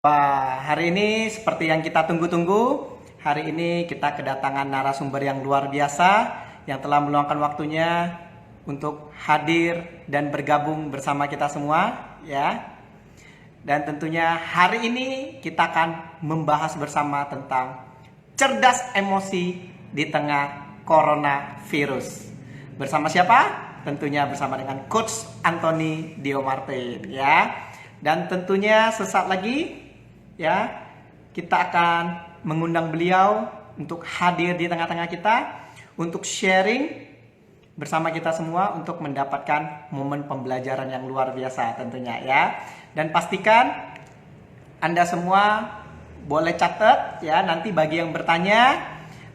Wah, hari ini seperti yang kita tunggu-tunggu, hari ini kita kedatangan narasumber yang luar biasa yang telah meluangkan waktunya untuk hadir dan bergabung bersama kita semua, ya. Dan tentunya hari ini kita akan membahas bersama tentang cerdas emosi di tengah coronavirus. Bersama siapa? Tentunya bersama dengan Coach Anthony Diomartin, ya. Dan tentunya sesaat lagi, ya, kita akan mengundang beliau untuk hadir di tengah-tengah kita untuk sharing bersama kita semua untuk mendapatkan momen pembelajaran yang luar biasa tentunya, ya. Dan pastikan Anda semua boleh catat, ya, nanti bagi yang bertanya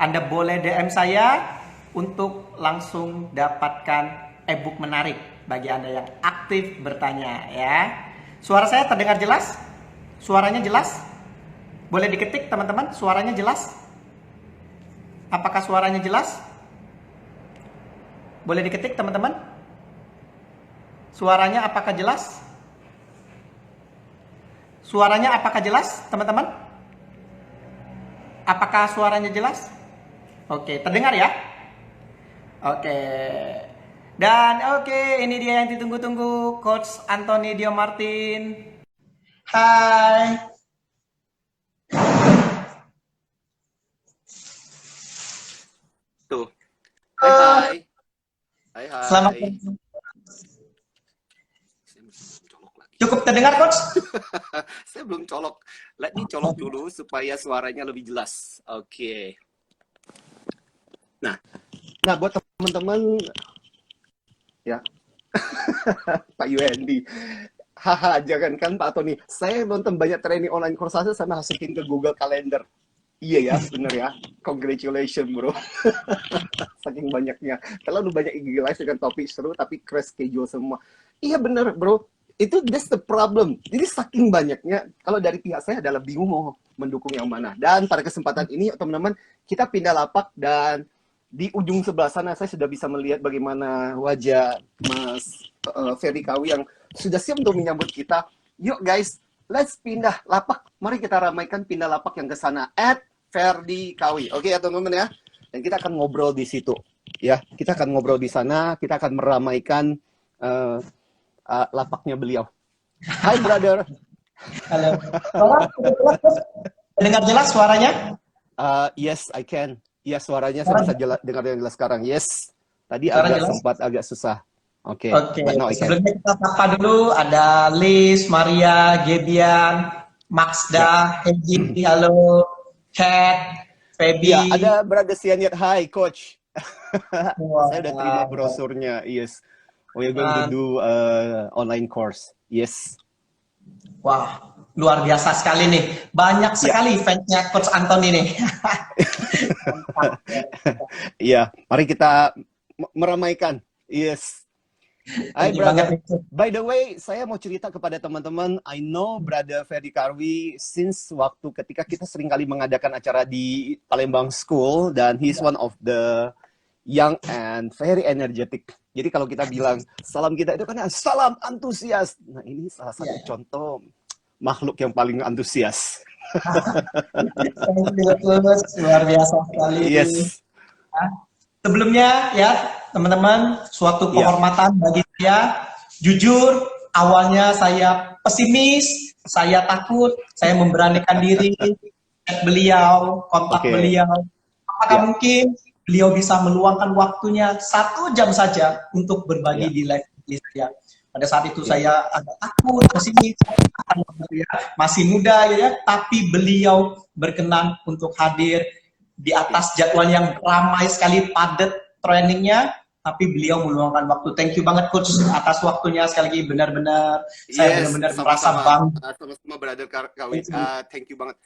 Anda boleh DM saya untuk langsung dapatkan e-book menarik bagi Anda yang aktif bertanya, ya. Suara saya terdengar jelas? Suaranya jelas? Boleh diketik teman-teman, suaranya jelas? Apakah suaranya jelas? Boleh diketik teman-teman? Suaranya apakah jelas? Suaranya apakah jelas teman-teman? Apakah suaranya jelas? Oke, terdengar ya? Oke. Dan oke, ini dia yang ditunggu-tunggu, Coach Anthony Diomartin. Hai. Tuh. Hai. Hai, Selamat hai. pagi. Saya belum colok lagi. Cukup terdengar, Coach? Saya belum colok. Let me colok dulu supaya suaranya lebih jelas. Oke. Nah, buat teman-teman ya, Pak Yuendi. Haha, jangankan Pak Tony. Saya nonton banyak training online course saya masukin ke Google Calendar. Iya ya, bener ya. Congratulations, bro. Saking banyaknya. Terlalu banyak IG Live dengan topik seru, tapi crash schedule semua. Iya bener, bro. Itu that's the problem. Jadi saking banyaknya, kalau dari pihak saya adalah bingung mau mendukung yang mana. Dan pada kesempatan ini, teman-teman, kita pindah lapak dan di ujung sebelah sana saya sudah bisa melihat bagaimana wajah Mas Ferry Kawi yang sudah siap untuk menyambut kita. Yuk guys, let's pindah lapak. Mari kita ramaikan pindah lapak yang ke sana. Ferdi Kawi. Oke ya teman-teman ya. Dan kita akan ngobrol di situ. Ya, kita akan ngobrol di sana. Kita akan meramaikan lapaknya beliau. Hai brother. Halo. Dengar jelas suaranya? Yes, I can. Yes, suaranya saya Suara bisa dengar yang jelas sekarang. Yes. Tadi suara agak jelas? sempat agak susah. Oke, Oke, but now I can. sebelumnya kita sapa dulu. Ada Liz, Maria, Gebian, Ya. Maxda, Hedi, halo, Cat, Iya, Feby. ada brother Sianit. Hi, coach. Saya udah terima Wow, brosurnya. Yes. We are going to man. do online course. Yes. Wah, luar biasa sekali nih. Banyak Ya. sekali fansnya Coach Anthony nih. Iya, mari kita meramaikan. Yes. Hai Thank you banget brother. nih. By the way, saya mau cerita kepada teman-teman. I know brother Ferry Karwi since waktu ketika kita sering kali mengadakan acara di Palembang School dan he's one of the young and very energetic. Jadi kalau kita bilang salam kita itu kan salam antusias. Nah ini salah satu Ya. contoh makhluk yang paling antusias. Thank you, Coach. Luar biasa sekali. Yes. Sebelumnya ya teman-teman, suatu Iya. kehormatan bagi saya. Jujur, awalnya saya pesimis, saya takut, saya memberanikan diri, chat beliau, kontak Oke. beliau. Apakah Ya. mungkin beliau bisa meluangkan waktunya 1 jam saja untuk berbagi Ya. di live saya? Pada saat itu Ya. saya agak takut, pesimis, masih muda ya, tapi beliau berkenan untuk hadir di atas jadwal yang ramai sekali, padat trainingnya, tapi beliau meluangkan waktu. Thank you banget Coach atas waktunya sekali lagi, benar-benar saya Yes, benar-benar merasa sama-sama. bangga. Sama-sama brother Kawi. Thank you banget.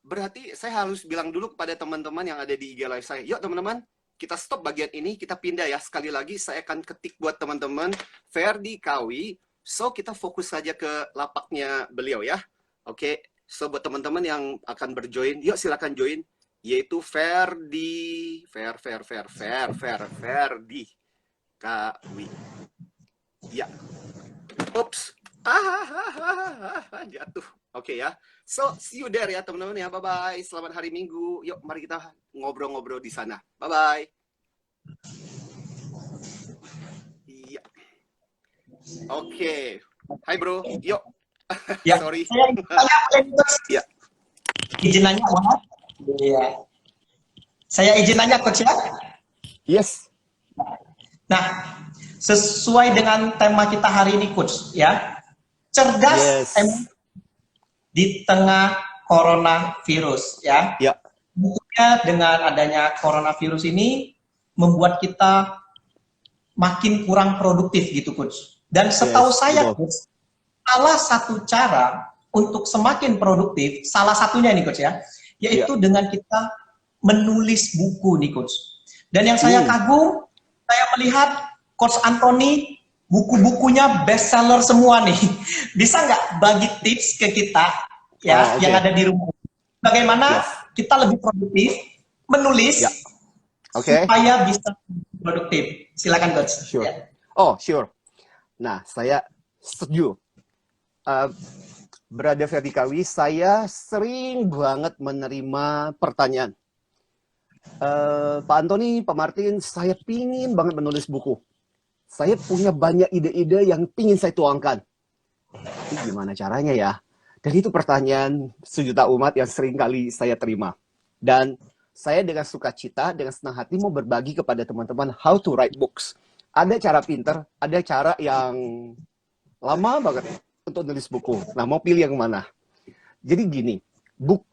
Berarti saya harus bilang dulu kepada teman-teman yang ada di IG Live saya. Yuk teman-teman, kita stop bagian ini, kita pindah ya. Sekali lagi saya akan ketik buat teman-teman Ferdi Kawi. So kita fokus saja ke lapaknya beliau ya. Oke, so buat teman-teman yang akan berjoin, yuk silakan join. Yaitu Ferdi Kawi. Ya. Ups. Jatuh. Oke ya. So, see you there ya teman-teman ya. Bye-bye. Selamat hari Minggu. Yuk, mari kita ngobrol-ngobrol di sana. Bye-bye. Iya. Oke. Hai bro. Yuk. Ya, Sorry. saya tanya boleh Coach? Ya. Izin nanya boleh? Iya. Saya izin nanya Coach ya. Yes. Nah, sesuai dengan tema kita hari ini Coach ya. Cerdas Yes. di tengah coronavirus ya. Ya. Tentunya dengan adanya coronavirus ini membuat kita makin kurang produktif gitu Coach. Dan setahu Yes, saya betul. Coach, salah satu cara untuk semakin produktif, salah satunya nih Coach ya, yaitu dengan kita menulis buku nih Coach. Dan yang saya kagum, saya melihat Coach Anthony buku-bukunya bestseller semua nih. Bisa nggak bagi tips ke kita ya yang ada di rumah? Bagaimana kita lebih produktif menulis supaya bisa produktif? Silakan Coach. Sure. Ya. Oh, sure. Nah, saya setuju. Brother Ferdikawi, saya sering banget menerima pertanyaan. Pak Antoni, Pak Martin, saya pingin banget menulis buku. Saya punya banyak ide-ide yang pingin saya tuangkan. Tapi gimana caranya ya? Dan itu pertanyaan sejuta umat yang sering kali saya terima. Dan saya dengan sukacita, dengan senang hati mau berbagi kepada teman-teman how to write books. Ada cara pinter, ada cara yang lama banget untuk nulis buku. Nah, mau pilih yang mana? Jadi gini,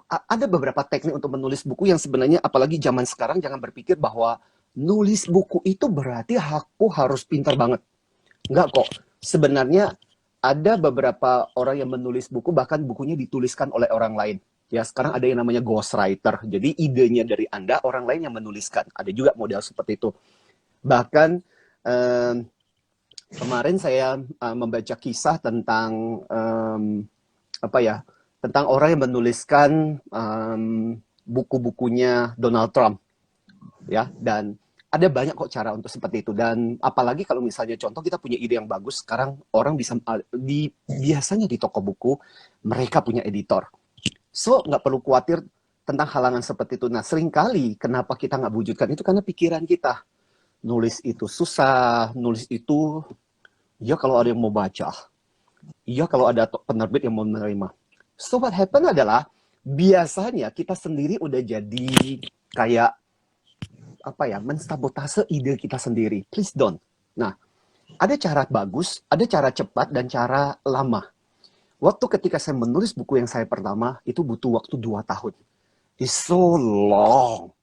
ada beberapa teknik untuk menulis buku yang sebenarnya, apalagi zaman sekarang, jangan berpikir bahwa nulis buku itu berarti aku harus pintar banget. Enggak kok. Sebenarnya ada beberapa orang yang menulis buku, bahkan bukunya dituliskan oleh orang lain. Ya, sekarang ada yang namanya ghostwriter. Jadi idenya dari Anda, orang lain yang menuliskan. Ada juga model seperti itu. Bahkan kemarin saya membaca kisah tentang tentang orang yang menuliskan buku-bukunya Donald Trump, ya. Dan ada banyak kok cara untuk seperti itu. Dan apalagi kalau misalnya contoh kita punya ide yang bagus, sekarang orang bisa biasanya di toko buku mereka punya editor, so nggak perlu khawatir tentang halangan seperti itu. Nah, seringkali kenapa kita nggak wujudkan itu karena pikiran kita. Nulis itu susah, nulis itu ya kalau ada yang mau baca, ya kalau ada penerbit yang mau menerima. So what happen adalah biasanya kita sendiri udah jadi kayak mensabotase ide kita sendiri. Please don't. Nah, ada cara bagus, ada cara cepat dan cara lama. Waktu ketika saya menulis buku yang saya pertama itu butuh waktu 2 tahun. It's so long,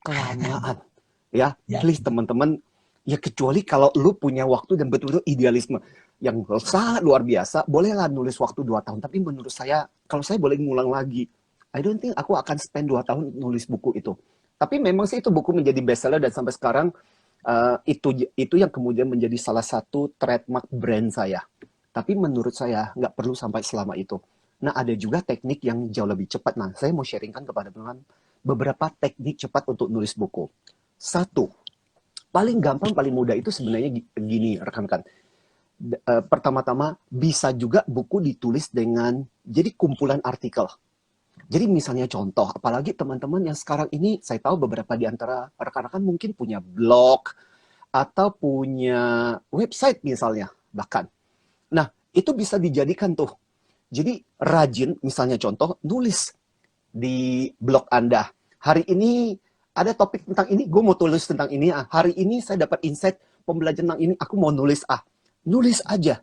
kelamaan. Ya, please teman-teman, ya kecuali kalau lu punya waktu dan betul-betul idealisme yang sangat luar biasa, bolehlah nulis waktu 2 tahun. Tapi menurut saya, kalau saya boleh ngulang lagi, I don't think aku akan spend 2 tahun nulis buku itu. Tapi memang sih itu buku menjadi bestseller dan sampai sekarang itu yang kemudian menjadi salah satu trademark brand saya. Tapi menurut saya nggak perlu sampai selama itu. Nah, ada juga teknik yang jauh lebih cepat. Nah, saya mau sharingkan kepada teman-teman beberapa teknik cepat untuk nulis buku. 1, paling gampang, paling mudah itu sebenarnya gini, rekan-rekan. Pertama-tama, bisa juga buku ditulis dengan jadi kumpulan artikel. Jadi misalnya contoh, apalagi teman-teman yang sekarang ini, saya tahu beberapa di antara rekan-rekan mungkin punya blog, atau punya website misalnya, bahkan. Nah, itu bisa dijadikan tuh. Jadi rajin, misalnya contoh, nulis di blog Anda. Hari ini ada topik tentang ini, gue mau tulis tentang ini. Hari ini saya dapat insight pembelajaran tentang ini, aku mau nulis Nulis aja.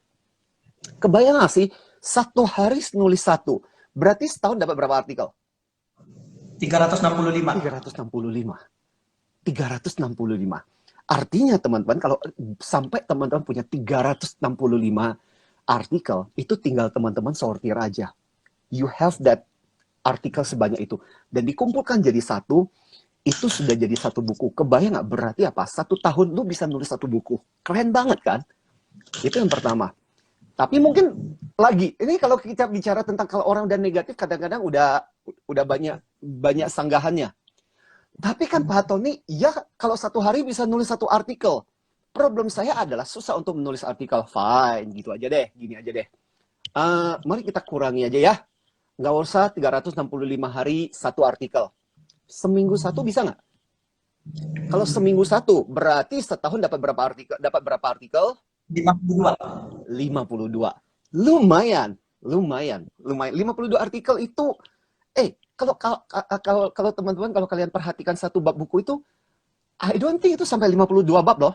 Kebayang gak sih, 1 hari nulis 1. Berarti setahun dapat berapa artikel? 365. 365. Artinya teman-teman, kalau sampai teman-teman punya 365 artikel, itu tinggal teman-teman sortir aja. You have that artikel sebanyak itu. Dan dikumpulkan jadi satu, itu sudah jadi satu buku. Kebayang nggak berarti apa? 1 tahun lu bisa nulis 1 buku. Keren banget kan? Itu yang pertama. Tapi mungkin lagi, ini kalau kita bicara tentang kalau orang dan negatif, kadang-kadang udah banyak sanggahannya. Tapi kan Pak Tony, ya kalau 1 hari bisa nulis 1 artikel. Problem saya adalah susah untuk menulis artikel. Fine, gitu aja deh, gini aja deh. Mari kita kurangi aja ya. Nggak usah 365 hari satu artikel. Seminggu satu bisa nggak? Kalau seminggu satu, berarti setahun dapat berapa artikel? Dapat berapa artikel? 52. 52. Lumayan, lumayan, lumayan. 52 artikel itu, kalau teman-teman, kalau kalian perhatikan satu bab buku itu, I don't think itu sampai 52 bab loh.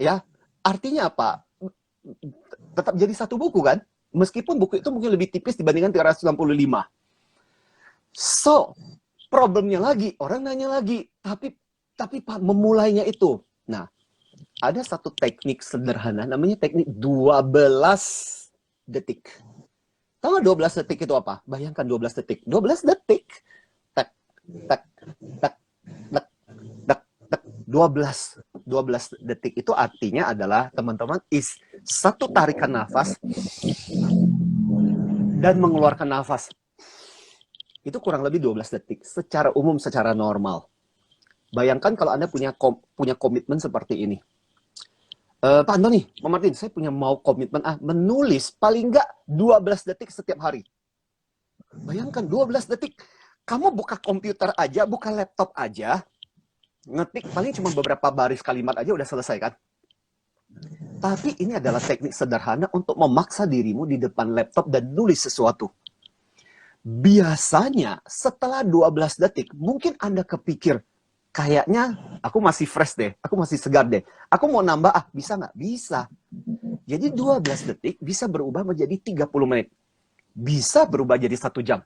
Ya, artinya apa? Tetap jadi satu buku kan? Meskipun buku itu mungkin lebih tipis dibandingkan 365. So, problemnya lagi, orang nanya lagi, tapi Pak, memulainya itu. Nah, ada satu teknik sederhana, namanya teknik 12 detik. Tahu nggak 12 detik itu apa? Bayangkan 12 detik. 12 detik. Tak, tak, tak, tak, tak, tak. 12 detik itu artinya adalah, teman-teman, satu tarikan nafas dan mengeluarkan nafas. Itu kurang lebih 12 detik. Secara umum, secara normal. Bayangkan kalau Anda punya komitmen seperti ini. Pak Antoni, Pak Martin, saya punya komitmen menulis paling nggak 12 detik setiap hari. Bayangkan 12 detik. Kamu buka komputer aja, buka laptop aja, ngetik paling cuma beberapa baris kalimat aja udah selesai kan? Tapi ini adalah teknik sederhana untuk memaksa dirimu di depan laptop dan nulis sesuatu. Biasanya setelah 12 detik, mungkin Anda kepikir, kayaknya aku masih fresh deh, aku masih segar deh. Aku mau nambah, bisa nggak? Bisa. Jadi 12 detik bisa berubah menjadi 30 menit. Bisa berubah jadi 1 jam.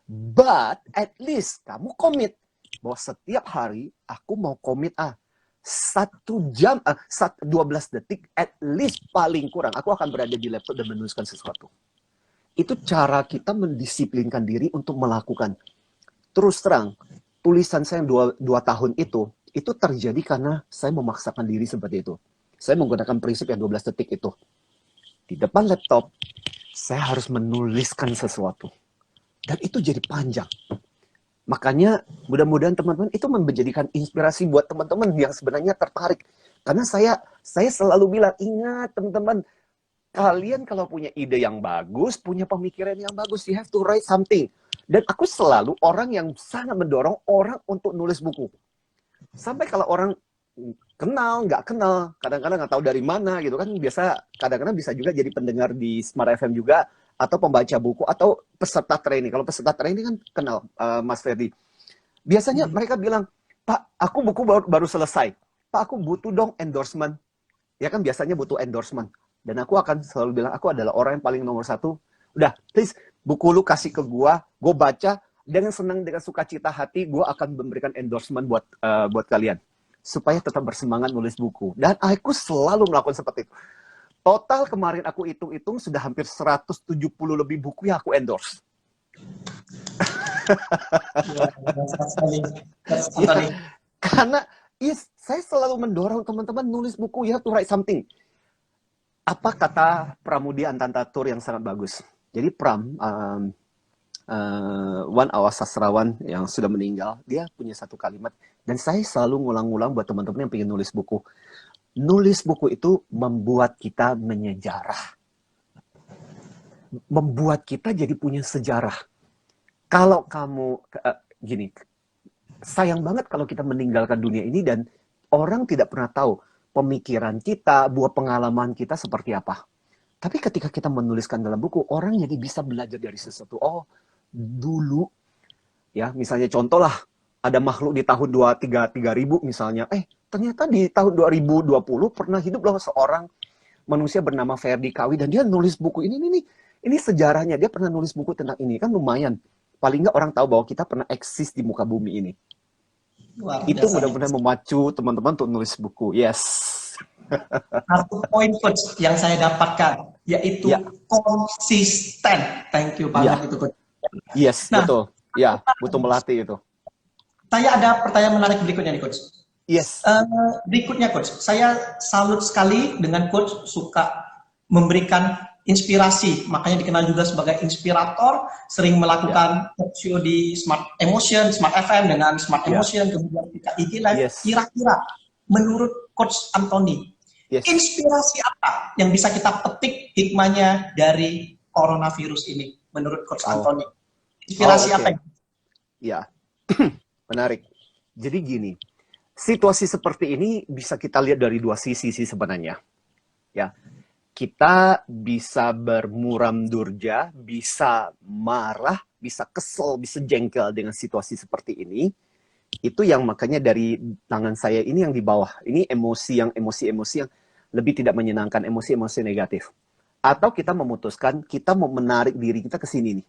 But at least kamu komit bahwa setiap hari aku mau komit 1 jam, 12 detik at least paling kurang. Aku akan berada di laptop dan menuliskan sesuatu. Itu cara kita mendisiplinkan diri untuk melakukan. Terus terang, tulisan saya yang 2 tahun itu terjadi karena saya memaksakan diri seperti itu. Saya menggunakan prinsip yang 12 detik itu. Di depan laptop, saya harus menuliskan sesuatu. Dan itu jadi panjang. Makanya mudah-mudahan teman-teman itu menjadikan inspirasi buat teman-teman yang sebenarnya tertarik. Karena saya selalu bilang, ingat teman-teman, kalian kalau punya ide yang bagus, punya pemikiran yang bagus, you have to write something. Dan aku selalu orang yang sangat mendorong orang untuk nulis buku. Sampai kalau orang kenal, nggak kenal, kadang-kadang nggak tahu dari mana gitu kan, kadang-kadang bisa juga jadi pendengar di Smart FM juga, atau pembaca buku, atau peserta training. Kalau peserta training kan kenal Mas Ferdi. Biasanya mereka bilang, Pak, aku buku baru selesai. Pak, aku butuh dong endorsement. Ya kan biasanya butuh endorsement. Dan aku akan selalu bilang, aku adalah orang yang paling nomor 1. Udah, please, buku lu kasih ke gua baca, dengan senang, dengan sukacita hati, gua akan memberikan endorsement buat kalian. Supaya tetap bersemangat nulis buku. Dan aku selalu melakukan seperti itu. Total kemarin aku hitung-hitung, sudah hampir 170 lebih buku yang aku endorse. Ya, karena saya selalu mendorong teman-teman nulis buku, you have to write something. Apa kata Pramudia Antantatur yang sangat bagus? Jadi Pram, one awas sastrawan yang sudah meninggal, dia punya satu kalimat, dan saya selalu ngulang-ngulang buat teman-teman yang pengen nulis buku. Nulis buku itu membuat kita menyejarah. Membuat kita jadi punya sejarah. Kalau kamu, gini, sayang banget kalau kita meninggalkan dunia ini dan orang tidak pernah tahu pemikiran kita, buah pengalaman kita seperti apa. Tapi ketika kita menuliskan dalam buku, orang jadi bisa belajar dari sesuatu. Oh, dulu, ya misalnya contoh lah, ada makhluk di tahun 3000 misalnya. Ternyata di tahun 2020 pernah hidup loh seorang manusia bernama Ferdi Kawi, dan dia nulis buku ini sejarahnya. Dia pernah nulis buku tentang ini, kan lumayan. Paling nggak orang tahu bahwa kita pernah eksis di muka bumi ini. Itu mudah-mudahan memacu teman-teman untuk nulis buku. Yes. Satu poin coach yang saya dapatkan yaitu konsisten. Thank you banget itu coach. Yes, betul. Ya, butuh melatih itu. Saya ada pertanyaan menarik berikutnya nih coach. Yes. Berikutnya coach, saya salut sekali dengan coach suka memberikan inspirasi, makanya dikenal juga sebagai inspirator, sering melakukan talk show di Smart Emotion, Smart FM dengan Smart Emotion, kemudian kita IG Live. Kira-kira menurut Coach Antoni, inspirasi apa yang bisa kita petik hikmahnya dari coronavirus ini? menurut Coach Oh, Anthony? Inspirasi oke. apa? Ya, menarik. Jadi gini, situasi seperti ini bisa kita lihat dari dua sisi sih sebenarnya. Ya, kita bisa bermuram durja, bisa marah, bisa kesel, bisa jengkel dengan situasi seperti ini. Itu yang makanya dari tangan saya ini yang di bawah. Ini emosi-emosi yang lebih tidak menyenangkan, emosi-emosi negatif. Atau kita memutuskan kita mau menarik diri kita ke sini nih.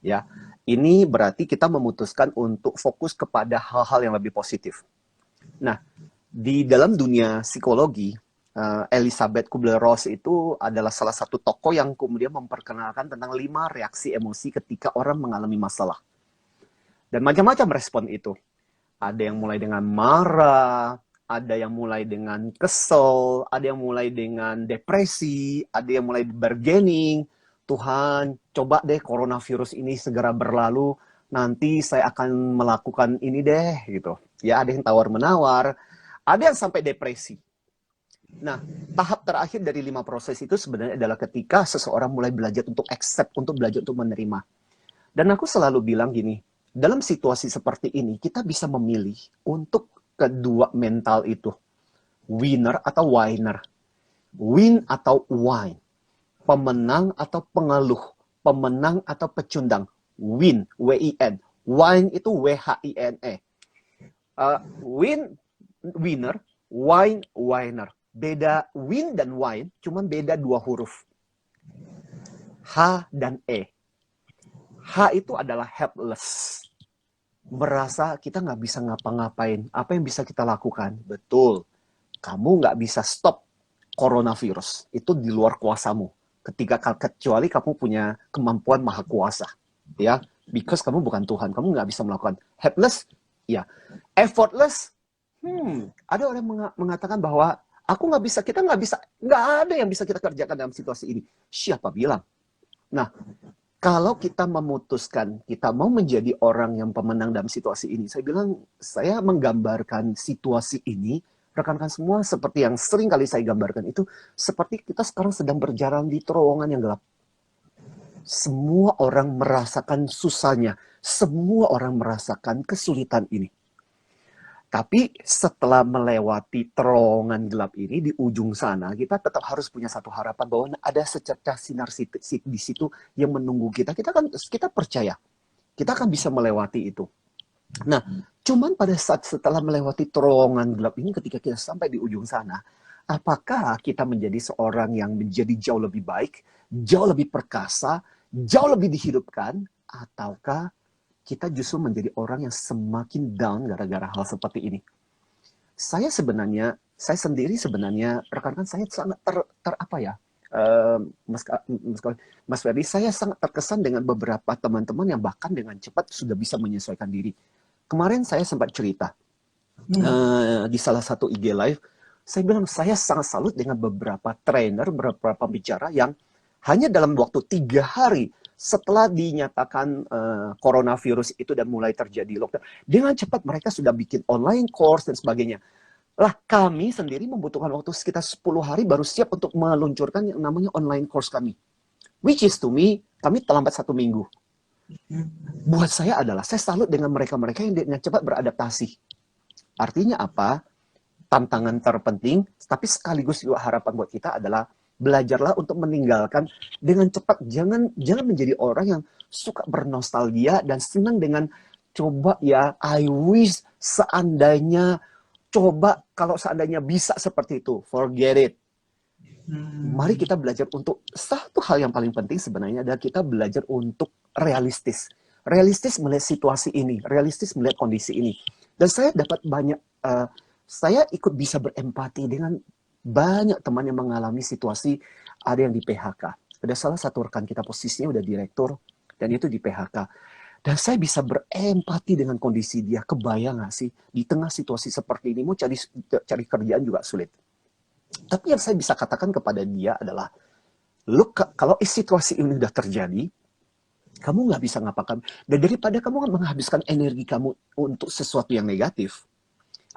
Ya, ini berarti kita memutuskan untuk fokus kepada hal-hal yang lebih positif. Nah, di dalam dunia psikologi, Elizabeth Kubler-Ross itu adalah salah satu tokoh yang kemudian memperkenalkan tentang 5 reaksi emosi ketika orang mengalami masalah. Dan macam-macam respon itu. Ada yang mulai dengan marah, ada yang mulai dengan kesel, ada yang mulai dengan depresi, ada yang mulai bargaining. Tuhan, coba deh coronavirus ini segera berlalu, nanti saya akan melakukan ini deh, gitu. Ya, ada yang tawar-menawar, ada yang sampai depresi. Nah, tahap terakhir dari 5 proses itu sebenarnya adalah ketika seseorang mulai belajar untuk accept, untuk belajar untuk menerima. Dan aku selalu bilang gini, dalam situasi seperti ini, kita bisa memilih untuk kedua mental itu. Winner atau whiner. Win atau wine. Pemenang atau pengeluh. Pemenang atau pecundang. Win, W-I-N. Wine itu W-H-I-N-E. Win, winner. Wine, whiner. Beda win dan wine, cuman beda 2 huruf. H dan E. H itu adalah helpless. Merasa kita nggak bisa ngapa-ngapain. Apa yang bisa kita lakukan? Betul. Kamu nggak bisa stop coronavirus. Itu di luar kuasamu. Kecuali kamu punya kemampuan maha kuasa. Ya, because kamu bukan Tuhan. Kamu nggak bisa melakukan. Helpless, ya. Effortless, ada orang mengatakan bahwa kita nggak bisa, nggak ada yang bisa kita kerjakan dalam situasi ini. Siapa bilang? Nah, kalau kita memutuskan kita mau menjadi orang yang pemenang dalam situasi ini, saya menggambarkan situasi ini, rekan-rekan semua seperti yang sering kali saya gambarkan itu, seperti kita sekarang sedang berjalan di terowongan yang gelap. Semua orang merasakan susahnya, semua orang merasakan kesulitan ini. Tapi setelah melewati terowongan gelap ini, di ujung sana, kita tetap harus punya satu harapan bahwa ada secercah sinar di situ yang menunggu kita. Kita percaya, kita akan bisa melewati itu. Nah, cuman pada saat setelah melewati terowongan gelap ini, ketika kita sampai di ujung sana, apakah kita menjadi seorang yang menjadi jauh lebih baik, jauh lebih perkasa, jauh lebih dihidupkan, ataukah kita justru menjadi orang yang semakin down gara-gara hal seperti ini? Saya sendiri sebenarnya, rekan-rekan saya sangat Mas Ferdi, saya sangat terkesan dengan beberapa teman-teman yang bahkan dengan cepat sudah bisa menyesuaikan diri. Kemarin saya sempat cerita di salah satu IG Live, saya bilang saya sangat salut dengan beberapa trainer, beberapa pembicara yang hanya dalam waktu 3 hari setelah dinyatakan coronavirus itu dan mulai terjadi lockdown, dengan cepat mereka sudah bikin online course dan sebagainya. Lah, kami sendiri membutuhkan waktu sekitar 10 hari baru siap untuk meluncurkan yang namanya online course kami. Which is to me, kami terlambat 1 minggu. Buat saya adalah, saya salut dengan mereka-mereka yang dengan cepat beradaptasi. Artinya apa? Tantangan terpenting, tapi sekaligus juga harapan buat kita adalah belajarlah untuk meninggalkan dengan cepat. Jangan menjadi orang yang suka bernostalgia dan senang dengan coba ya, I wish seandainya, coba kalau seandainya bisa seperti itu. Forget it. Mari kita belajar untuk, satu hal yang paling penting sebenarnya adalah kita belajar untuk realistis. Realistis melihat situasi ini, realistis melihat kondisi ini. Dan saya dapat saya ikut bisa berempati dengan banyak teman yang mengalami situasi, ada yang di PHK. Ada salah satu rekan kita posisinya udah direktur, dan itu di PHK. Dan saya bisa berempati dengan kondisi dia. Kebayang gak sih, di tengah situasi seperti ini, mau cari kerjaan juga sulit. Tapi yang saya bisa katakan kepada dia adalah, kalau situasi ini udah terjadi, kamu nggak bisa ngapakan. Dan daripada kamu menghabiskan energi kamu untuk sesuatu yang negatif,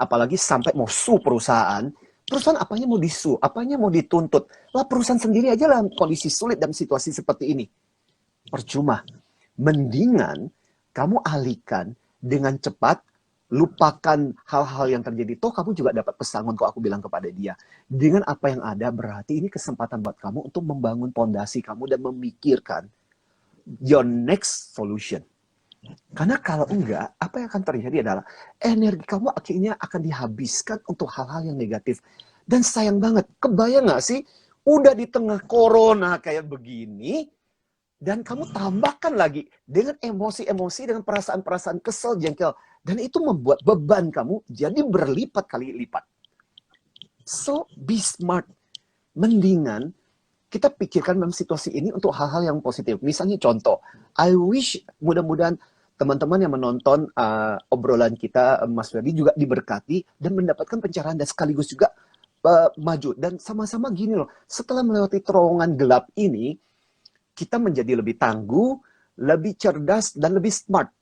apalagi sampai mau sue perusahaan apanya mau disu, apanya mau dituntut. Lah, perusahaan sendiri aja lah kondisi sulit dalam situasi seperti ini. percuma. Mendingan kamu alihkan dengan cepat, lupakan hal-hal yang terjadi. Toh kamu juga dapat pesangon kok, aku bilang kepada dia. Dengan apa yang ada, berarti ini kesempatan buat kamu untuk membangun pondasi kamu dan memikirkan your next solution. Karena kalau enggak, apa yang akan terjadi adalah energi kamu akhirnya akan dihabiskan untuk hal-hal yang negatif. Dan sayang banget, kebayang nggak sih, udah di tengah corona kayak begini, dan kamu tambahkan lagi dengan emosi-emosi, dengan perasaan-perasaan kesel, jengkel. Dan itu membuat beban kamu jadi berlipat kali lipat. So, be smart. Mendingan kita pikirkan dalam situasi ini untuk hal-hal yang positif. Misalnya contoh, I wish mudah-mudahan teman-teman yang menonton obrolan kita, Mas Ferdi, juga diberkati dan mendapatkan pencerahan dan sekaligus juga maju. Dan sama-sama gini loh, setelah melewati terowongan gelap ini, kita menjadi lebih tangguh, lebih cerdas, dan lebih smart.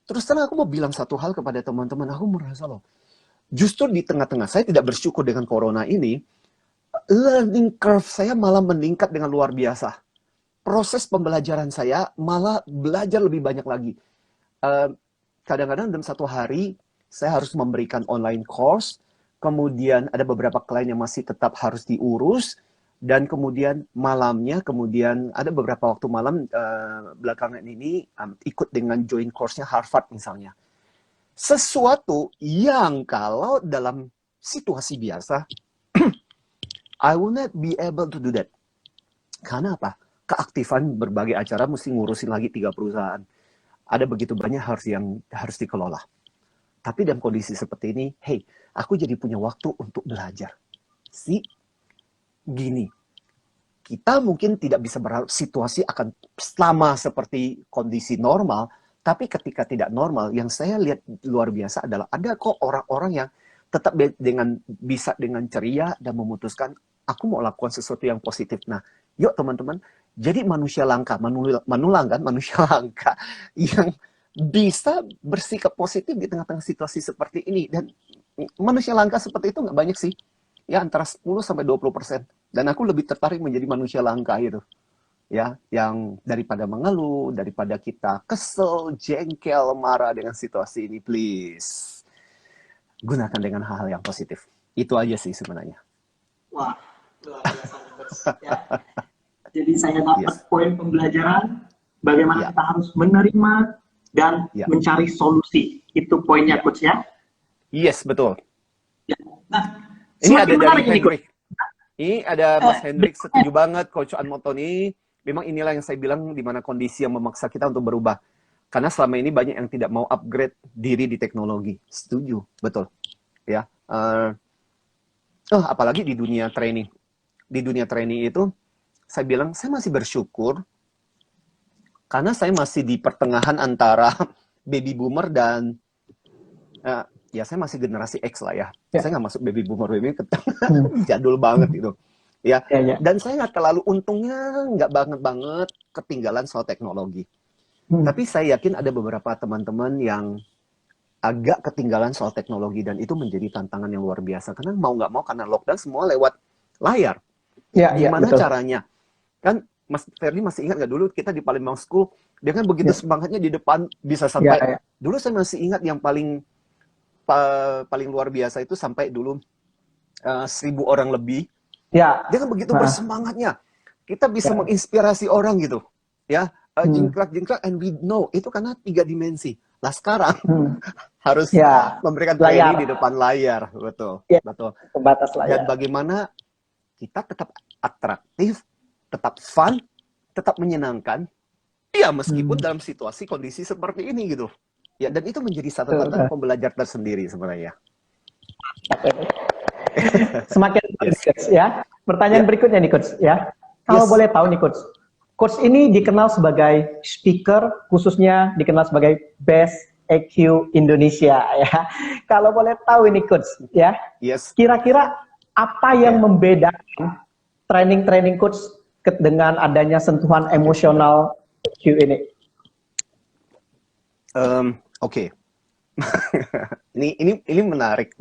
Terus terang aku mau bilang satu hal kepada teman-teman, aku merasa loh, justru di tengah-tengah saya tidak bersyukur dengan corona ini, learning curve saya malah meningkat dengan luar biasa. Proses pembelajaran saya malah belajar lebih banyak lagi. Kadang-kadang dalam satu hari, saya harus memberikan online course, kemudian ada beberapa klien yang masih tetap harus diurus, dan kemudian malamnya, kemudian ada beberapa waktu malam belakangan ini ikut dengan join course-nya Harvard misalnya. Sesuatu yang kalau dalam situasi biasa, I will not be able to do that. Karena apa? Keaktifan berbagai acara mesti ngurusin lagi 3 perusahaan. Ada begitu banyak yang harus dikelola. Tapi dalam kondisi seperti ini, hey, aku jadi punya waktu untuk belajar. Gini, kita mungkin tidak bisa berharap situasi akan sama seperti kondisi normal, tapi ketika tidak normal, yang saya lihat luar biasa adalah ada kok orang-orang yang tetap bisa dengan ceria dan memutuskan, aku mau lakukan sesuatu yang positif. Nah, yuk teman-teman, jadi manusia langka, manusia langka yang bisa bersikap positif di tengah-tengah situasi seperti ini. Dan manusia langka seperti itu nggak banyak sih. Ya, antara 10-20%. Dan aku lebih tertarik menjadi manusia langka itu. Ya, yang daripada mengeluh, daripada kita kesel, jengkel, marah dengan situasi ini, please. Gunakan dengan hal-hal yang positif. Itu aja sih sebenarnya. Wah, luar biasa. Ya. Jadi saya dapat poin pembelajaran, bagaimana kita harus menerima dan mencari solusi. Itu poinnya, Coach, ya? Yes, betul. Ya. Nah, ini ada dari Hendrik. Ini ada Mas Hendrik, setuju banget, Coach Anmotoni. Memang inilah yang saya bilang, di mana kondisi yang memaksa kita untuk berubah. Karena selama ini banyak yang tidak mau upgrade diri di teknologi. Setuju, betul. Ya. Apalagi di dunia training. Di dunia training itu, saya bilang, saya masih bersyukur karena saya masih di pertengahan antara baby boomer dan ya saya masih generasi X lah ya. Saya nggak masuk baby boomer, jadul banget gitu. Ya. Dan saya nggak terlalu, untungnya nggak banget ketinggalan soal teknologi. Tapi saya yakin ada beberapa teman-teman yang agak ketinggalan soal teknologi, dan itu menjadi tantangan yang luar biasa. Karena mau nggak mau, karena lockdown semua lewat layar. Gimana caranya? Kan Mas Ferdi masih ingat nggak dulu kita di Palembang School, dia kan begitu semangatnya di depan bisa sampai, dulu saya masih ingat yang paling luar biasa itu sampai dulu 1.000 orang lebih. Dia kan begitu bersemangatnya. Kita bisa menginspirasi orang gitu. Ya, jingkrak, and we know itu karena 3 dimensi. Nah sekarang harus memberikan training di depan layar, betul. Terbatas layar. Dan bagaimana kita tetap atraktif, tetap fun, tetap menyenangkan, ya meskipun dalam situasi kondisi seperti ini gitu. Ya, dan itu menjadi satu tantangan pembelajar tersendiri sebenarnya. Semakin Coach, ya. Pertanyaan berikutnya nih, Coach, ya. Kalau boleh tahu nih, Coach. Coach ini dikenal sebagai speaker, khususnya dikenal sebagai Best EQ Indonesia, ya. Kalau boleh tahu ini, Coach, ya. Kira-kira apa yang membedakan training Coach dengan adanya sentuhan emosional EQ ini? Oke. Ini menarik.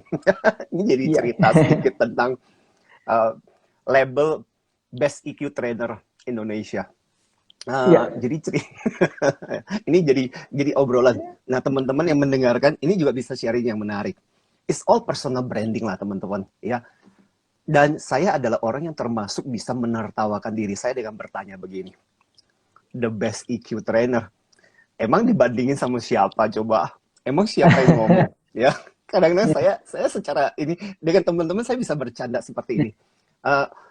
Ini jadi cerita sedikit tentang label Best EQ Trainer Indonesia. Jadi ini jadi obrolan. Nah, teman-teman yang mendengarkan ini juga bisa sharing yang menarik. It's all personal branding lah, teman-teman, ya. Dan saya adalah orang yang termasuk bisa menertawakan diri saya dengan bertanya begini. The best EQ trainer. Emang dibandingin sama siapa coba? Emang siapa yang ngomong? Ya, kadang-kadang saya secara ini dengan teman-teman saya bisa bercanda seperti ini.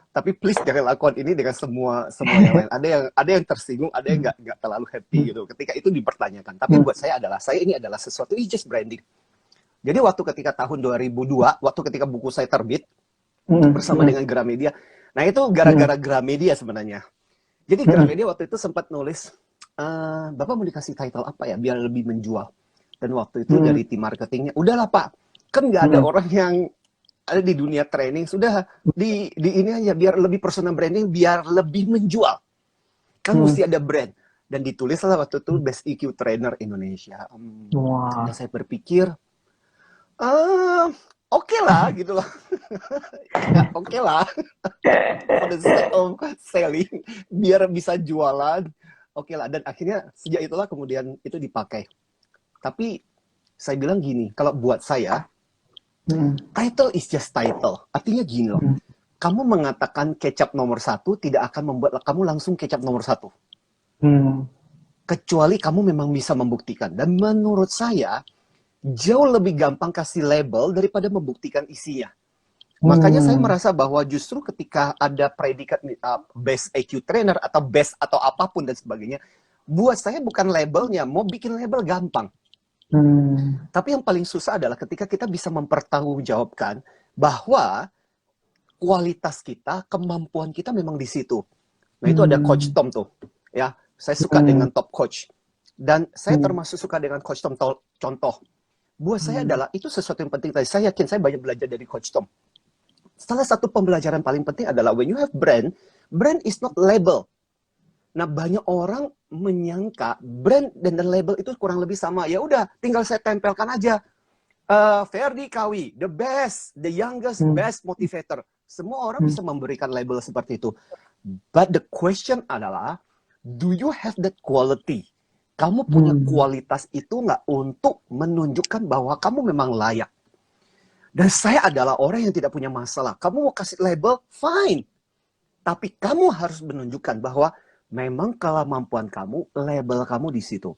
Tapi please jangan lakukan ini dengan semua yang lain. Ada yang tersinggung, ada yang nggak terlalu happy gitu. Ketika itu dipertanyakan. Tapi buat saya ini adalah sesuatu, it's just branding. Jadi waktu ketika tahun 2002, waktu ketika buku saya terbit bersama dengan Gramedia. Nah itu gara-gara Gramedia sebenarnya. Jadi Gramedia waktu itu sempat nulis, Bapak mau dikasih title apa ya biar lebih menjual. Dan waktu itu dari tim marketingnya, udahlah Pak, kan nggak ada orang yang ada di dunia training, sudah di ini aja biar lebih personal branding, biar lebih menjual. Kan mesti ada brand. Dan ditulislah waktu itu Best EQ Trainer Indonesia. Dan saya berpikir, oke lah gitu loh. Oke lah. For the sake of selling, biar bisa jualan. Oke lah. Dan akhirnya sejak itulah kemudian itu dipakai. Tapi saya bilang gini, kalau buat saya, title is just title. Artinya gini loh, kamu mengatakan kecap nomor 1 tidak akan membuat kamu langsung kecap nomor 1. Kecuali kamu memang bisa membuktikan. Dan menurut saya, jauh lebih gampang kasih label daripada membuktikan isinya. Makanya saya merasa bahwa justru ketika ada predikat best EQ trainer atau best atau apapun dan sebagainya, buat saya bukan labelnya, mau bikin label gampang. Tapi yang paling susah adalah ketika kita bisa mempertanggungjawabkan bahwa kualitas kita, kemampuan kita memang di situ. Nah itu ada Coach Tom tuh, ya. Saya suka dengan Top Coach. Dan saya termasuk suka dengan Coach Tom. Contoh, buat saya adalah itu sesuatu yang penting. Saya yakin saya banyak belajar dari Coach Tom. Salah satu pembelajaran paling penting adalah when you have brand is not label. Nah, banyak orang menyangka brand dan label itu kurang lebih sama. Ya udah, tinggal saya tempelkan aja. Ferdi Kawi, the best, the youngest, best motivator. Semua orang bisa memberikan label seperti itu. But the question adalah, do you have that quality? Kamu punya kualitas itu nggak untuk menunjukkan bahwa kamu memang layak? Dan saya adalah orang yang tidak punya masalah. Kamu mau kasih label, fine. Tapi kamu harus menunjukkan bahwa memang kemampuan kamu, label kamu di situ.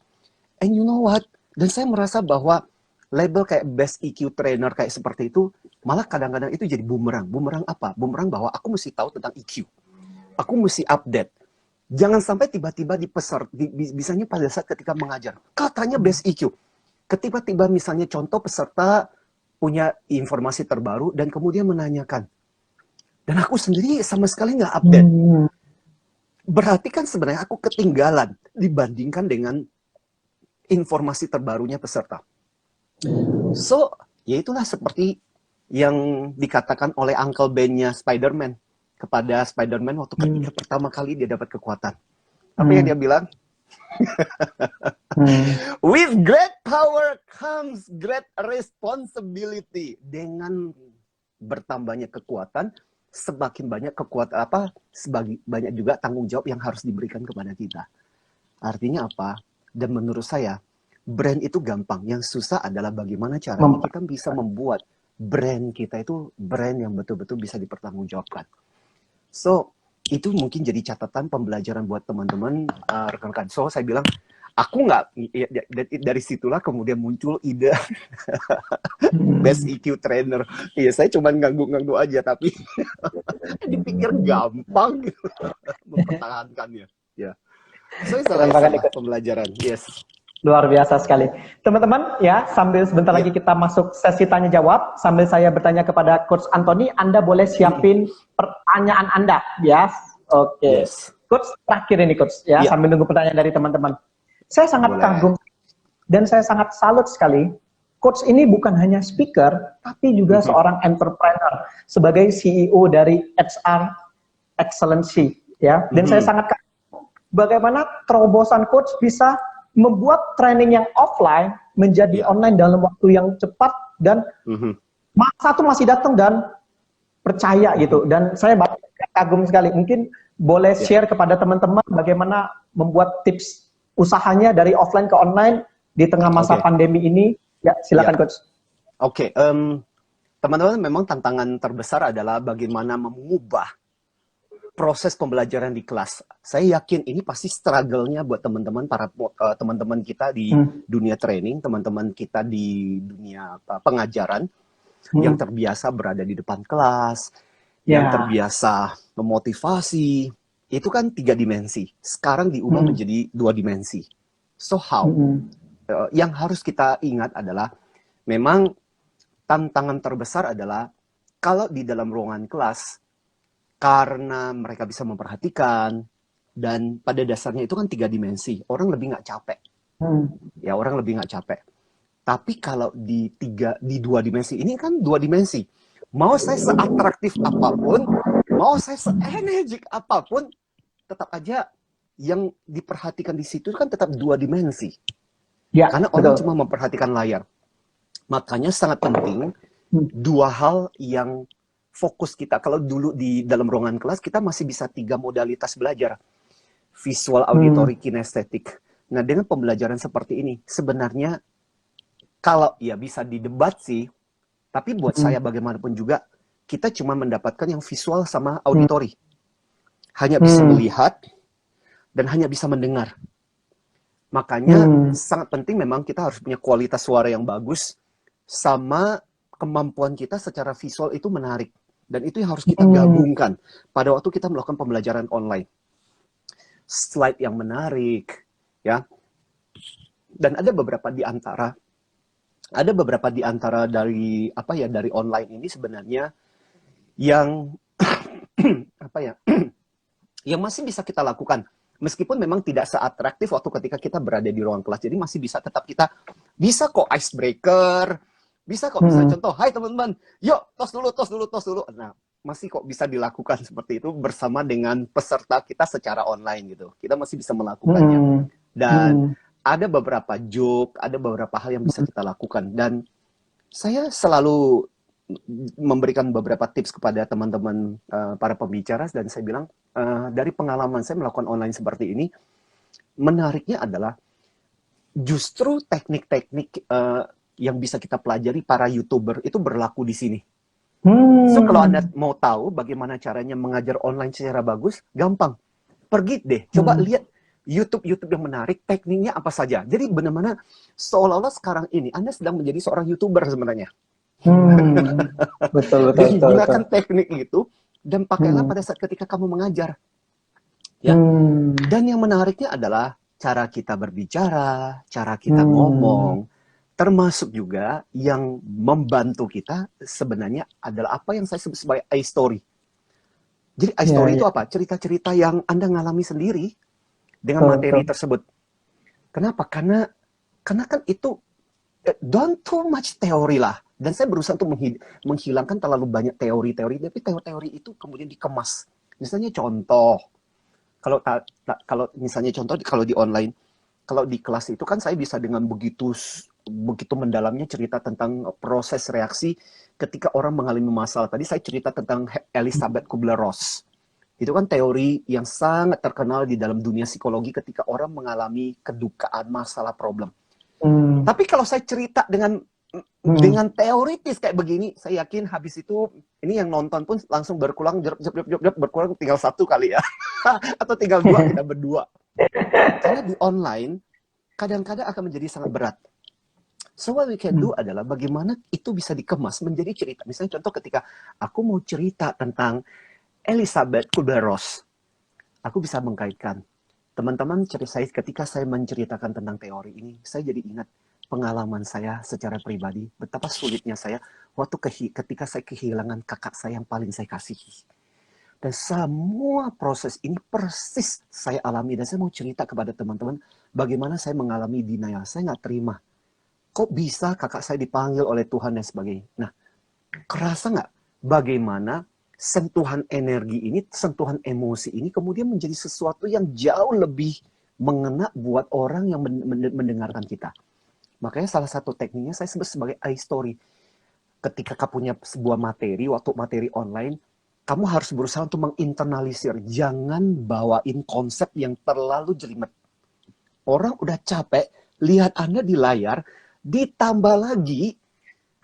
And you know what? Dan saya merasa bahwa label kayak best EQ trainer kayak seperti itu, malah kadang-kadang itu jadi bumerang. Bumerang apa? Bumerang bahwa aku mesti tahu tentang EQ. Aku mesti update. Jangan sampai tiba-tiba bisanya pada saat ketika mengajar. Katanya best EQ. Tiba-tiba misalnya contoh peserta punya informasi terbaru dan kemudian menanyakan. Dan aku sendiri sama sekali nggak update. Berarti kan sebenarnya aku ketinggalan dibandingkan dengan informasi terbarunya peserta. So, ya itulah seperti yang dikatakan oleh Uncle Ben-nya Spider-Man kepada Spider-Man waktu ketika pertama kali dia dapat kekuatan. Apa yang dia bilang? With great power comes great responsibility. Dengan bertambahnya kekuatan, semakin banyak banyak juga tanggung jawab yang harus diberikan kepada kita. Artinya apa? Dan menurut saya, brand itu gampang. Yang susah adalah bagaimana caranya kita bisa membuat brand kita itu brand yang betul-betul bisa dipertanggungjawabkan. So, itu mungkin jadi catatan pembelajaran buat teman-teman, rekan-rekan. So, saya bilang, aku nggak, dari situlah kemudian muncul ide Best EQ Trainer. Iya, saya cuma ngangguk-ngangguk aja, tapi dipikir gampang gitu, mempertahankannya. Ya. So, itu salah pembelajaran. Yes. Luar biasa sekali. Teman-teman, ya, sambil sebentar lagi kita masuk sesi tanya-jawab, sambil saya bertanya kepada Coach Anthony, Anda boleh siapin pertanyaan Anda, ya. Oke. Yes. Coach, terakhir ini, Coach, ya, sambil nunggu pertanyaan dari teman-teman. Saya sangat kagum dan saya sangat salut sekali. Coach ini bukan hanya speaker, tapi juga seorang entrepreneur sebagai CEO dari HR Excellency, ya. Dan saya sangat kagum bagaimana terobosan Coach bisa membuat training yang offline menjadi online dalam waktu yang cepat dan masa itu masih datang dan percaya gitu. Dan saya baca kagum sekali. Mungkin boleh Ya, share kepada teman-teman bagaimana membuat tips usahanya dari offline ke online di tengah masa oke. pandemi ini. Ya, Ya, silakan Coach. oke. Teman-teman, memang tantangan terbesar adalah bagaimana mengubah proses pembelajaran di kelas. Saya yakin ini pasti struggle-nya buat teman-teman, teman-teman kita di Hmm. dunia training, teman-teman kita di dunia pengajaran yang Hmm. terbiasa berada di depan kelas, yang Ya. terbiasa memotivasi. Itu kan 3 dimensi. Sekarang diubah Hmm. menjadi 2 dimensi. So how? Hmm. Yang harus kita ingat adalah memang tantangan terbesar adalah kalau di dalam ruangan kelas, karena mereka bisa memperhatikan, dan pada dasarnya itu kan 3 dimensi, orang lebih nggak capek. Hmm. Ya, orang lebih nggak capek. Tapi kalau di 2 dimensi, ini kan 2 dimensi. Mau saya seatraktif apapun, mau saya seenergik apapun, tetap aja yang diperhatikan di situ kan tetap 2 dimensi. Ya, Karena orang betul. cuma memperhatikan layar. Makanya sangat penting Hmm. 2 hal yang fokus kita. Kalau dulu di dalam ruangan kelas, kita masih bisa 3 modalitas belajar. Visual, Hmm. auditory, kinestetik. Nah, dengan pembelajaran seperti ini, sebenarnya kalau ya bisa didebat sih, tapi buat Hmm. saya bagaimanapun juga, kita cuma mendapatkan yang visual sama Hmm. auditory. Hanya bisa Hmm. melihat dan hanya bisa mendengar. Makanya Hmm. sangat penting memang kita harus punya kualitas suara yang bagus, sama kemampuan kita secara visual itu menarik. Dan itu yang harus kita Hmm. gabungkan pada waktu kita melakukan pembelajaran online. Slide yang menarik, ya. Dan ada beberapa di antara dari apa ya, dari online ini sebenarnya yang apa ya, yang masih bisa kita lakukan meskipun memang tidak seatraktif waktu ketika kita berada di ruang kelas. Jadi masih bisa tetap kita bisa kok icebreaker, bisa kok misalnya Hmm. contoh, hai teman-teman, yuk tos dulu. Nah, masih kok bisa dilakukan seperti itu bersama dengan peserta kita secara online gitu. Kita masih bisa melakukannya. Hmm. Dan Hmm. ada beberapa joke, ada beberapa hal yang bisa kita lakukan. Dan saya selalu memberikan beberapa tips kepada teman-teman para pembicara, dan saya bilang dari pengalaman saya melakukan online seperti ini, menariknya adalah justru teknik-teknik yang bisa kita pelajari para YouTuber itu berlaku di sini. So kalau Anda Hmm. mau tahu bagaimana caranya mengajar online secara bagus, gampang. Pergi deh, coba Hmm. lihat YouTube yang menarik, tekniknya apa saja. Jadi benar-benar seolah-olah sekarang ini Anda sedang menjadi seorang YouTuber sebenarnya. Hmm. Betul, betul, Dan betul, betul. gunakan teknik itu dan pakailah Hmm. pada saat ketika kamu mengajar, ya. Hmm. Dan yang menariknya adalah cara kita berbicara, cara kita Hmm. ngomong, termasuk juga yang membantu kita sebenarnya adalah apa yang saya sebut sebagai I-story. Jadi Ya, I-story itu ya, apa? Cerita-cerita yang Anda ngalami sendiri dengan betul, materi betul. tersebut. Kenapa? Karena kan itu don't too much teori lah. Dan saya berusaha untuk menghilangkan terlalu banyak teori-teori, tapi teori-teori itu kemudian dikemas. Misalnya contoh, kalau misalnya contoh kalau di online, kalau di kelas itu kan saya bisa dengan begitu begitu mendalamnya cerita tentang proses reaksi ketika orang mengalami masalah. Tadi saya cerita tentang Elizabeth Kubler-Ross. Itu kan teori yang sangat terkenal di dalam dunia psikologi ketika orang mengalami kedukaan, masalah, problem. Hmm. Tapi kalau saya cerita dengan Hmm. teoritis kayak begini, saya yakin habis itu ini yang nonton pun langsung berkurang, berkurang tinggal 1 kali ya, atau tinggal 2 kita berdua. Karena di online kadang-kadang akan menjadi sangat berat. So what we can do adalah bagaimana itu bisa dikemas menjadi cerita. Misalnya contoh ketika aku mau cerita tentang Elizabeth Kubler-Ross, aku bisa mengkaitkan. Teman-teman, ketika saya menceritakan tentang teori ini, saya jadi ingat pengalaman saya secara pribadi, betapa sulitnya saya waktu ketika saya kehilangan kakak saya yang paling saya kasihi. Dan semua proses ini persis saya alami, dan saya mau cerita kepada teman-teman bagaimana saya mengalami denial. Saya nggak terima. Kok bisa kakak saya dipanggil oleh Tuhan dan sebagainya. Nah, kerasa nggak bagaimana sentuhan energi ini, sentuhan emosi ini kemudian menjadi sesuatu yang jauh lebih mengena buat orang yang mendengarkan kita. Makanya salah satu tekniknya saya sebut sebagai I-story. Ketika kamu punya sebuah materi, waktu materi online, kamu harus berusaha untuk menginternalisir. Jangan bawain konsep yang terlalu jelimet. Orang udah capek lihat Anda di layar, ditambah lagi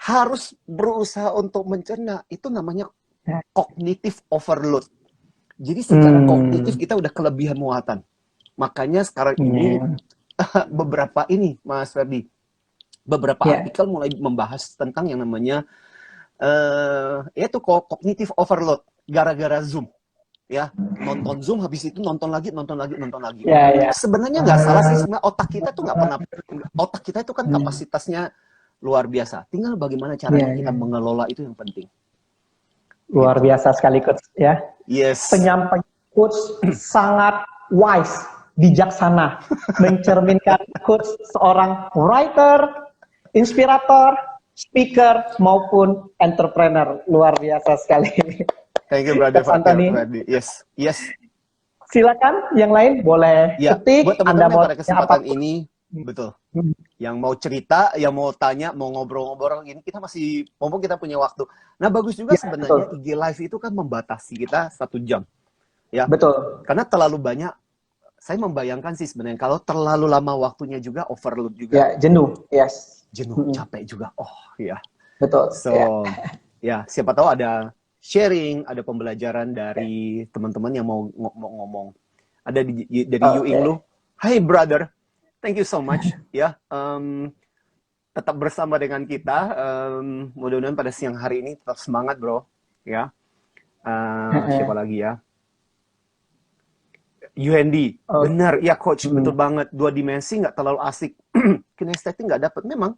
harus berusaha untuk mencerna. Itu namanya cognitive overload. Jadi secara kognitif kita udah kelebihan muatan. Makanya sekarang ini beberapa ini, Mas Ferdi, beberapa artikel mulai membahas tentang yang namanya yaitu cognitive overload gara-gara Zoom. Ya, nonton Zoom habis itu nonton lagi. Sebenarnya nggak salah sih, sebenarnya otak kita tuh nggak pernah, otak kita itu kan kapasitasnya luar biasa. Tinggal bagaimana caranya kita mengelola itu yang penting. Luar biasa sekali Coach ya. Yes. Penyampaian Coach sangat wise, bijaksana, mencerminkan Coach seorang writer, inspirator, speaker maupun entrepreneur. Luar biasa sekali. Thank you, Brother Anthony. Yes. Silakan, yang lain boleh ketik. Buat Anda teman-teman mau pada kesempatan ini, betul. Yang mau cerita, yang mau tanya, mau ngobrol-ngobrol ini, kita masih, mumpung kita punya waktu. Nah, bagus juga sebenarnya IG Live itu kan membatasi kita 1 jam. Ya. Betul. Karena terlalu banyak, saya membayangkan sih sebenarnya, kalau terlalu lama waktunya juga, overload juga. Ya, jenuh, yes. Jenuh, capek juga. Oh, ya. Betul. So, ya, siapa tahu ada sharing, ada pembelajaran dari teman-teman yang mau ngomong. Ada dari Yu Ing Lu. Hai brother, thank you so much. Ya, tetap bersama dengan kita. Mudah-mudahan pada siang hari ini tetap semangat bro. Ya, siapa lagi ya? UND, benar ya coach, betul banget. 2 dimensi nggak terlalu asik. Kinestetik nggak dapat. Memang,